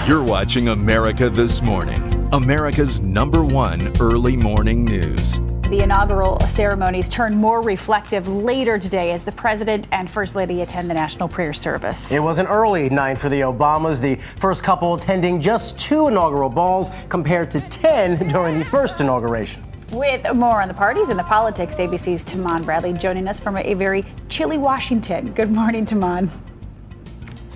You're watching America This Morning, America's #1 early morning news. The inaugural ceremonies turn more reflective later today as the president and first lady attend the national prayer service. It was an early night for the Obamas, the first couple attending just 2 inaugural balls compared to 10 during the first inauguration. With more on the parties and the politics, ABC's Tahman Bradley joining us from a very chilly Washington. Good morning, Tahman.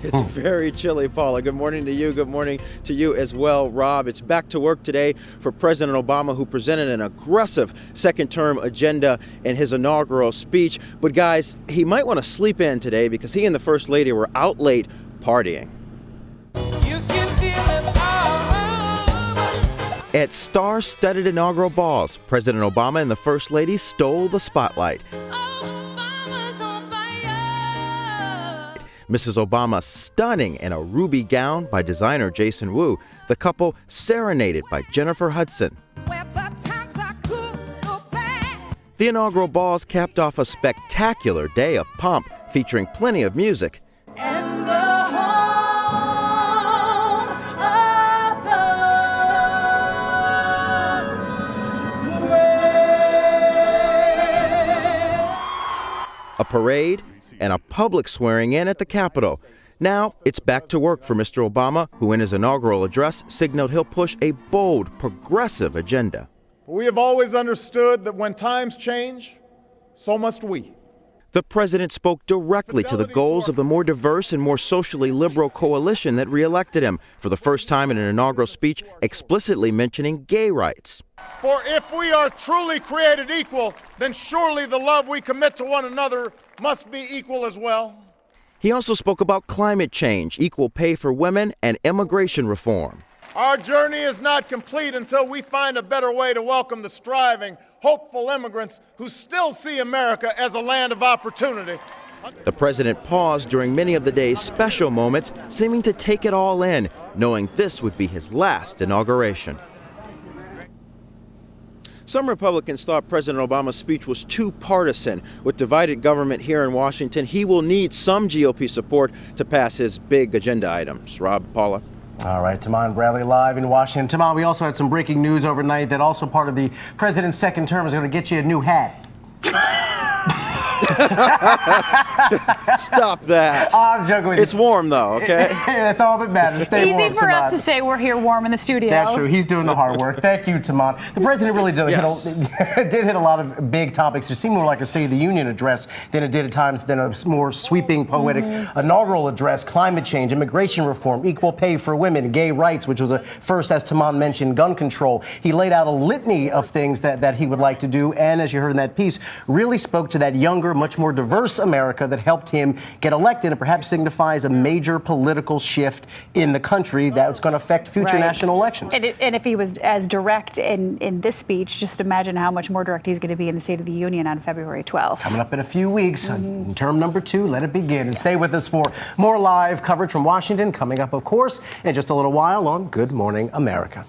It's very chilly, Paula. Good morning to you. Good morning to you as well, Rob. It's back to work today for President Obama, who presented an aggressive second-term agenda in his inaugural speech. But guys, he might want to sleep in today because he and the First Lady were out late partying. At star-studded inaugural balls, President Obama and the First Lady stole the spotlight. Mrs. Obama stunning in a ruby gown by designer Jason Wu. The couple serenaded by Jennifer Hudson. The inaugural balls capped off a spectacular day of pomp, featuring plenty of music. A parade, and a public swearing in at the Capitol. Now it's back to work for Mr. Obama, who in his inaugural address signaled he'll push a bold, progressive agenda. We have always understood that when times change, so must we. The president spoke directly to the goals of the more diverse and more socially liberal coalition that reelected him, for the first time in an inaugural speech explicitly mentioning gay rights. For if we are truly created equal, then surely the love we commit to one another must be equal as well. He also spoke about climate change, equal pay for women, and immigration reform. Our journey is not complete until we find a better way to welcome the striving, hopeful immigrants who still see America as a land of opportunity. The president paused during many of the day's special moments, seeming to take it all in, knowing this would be his last inauguration. Some Republicans thought President Obama's speech was too partisan. With divided government here in Washington, he will need some GOP support to pass his big agenda items. Rob, Paula. All right, Tahman Bradley live in Washington. Tahman, we also had some breaking news overnight that also part of the president's second term is going to get you a new hat. Stop that. I'm joking with you. It's warm, though, okay? That's all that matters. Stay warm, Easy for Tahman. us to say we're here warm in the studio. That's true. He's doing the hard work. Thank you, Tahman. The president really did, did hit a lot of big topics. It seemed more like a State of the Union address than it did at times than a more sweeping, poetic inaugural address. Climate change, immigration reform, equal pay for women, gay rights, which was a first, as Tahman mentioned, gun control. He laid out a litany of things that he would like to do, and as you heard in that piece, really spoke to that younger, much more diverse America that helped him get elected and perhaps signifies a major political shift in the country that's going to affect future national elections. And if he was as direct in this speech, just imagine how much more direct he's going to be in the State of the Union on February 12th. Coming up in a few weeks, in term number 2, let it begin. And stay with us for more live coverage from Washington, coming up, of course, in just a little while on Good Morning America.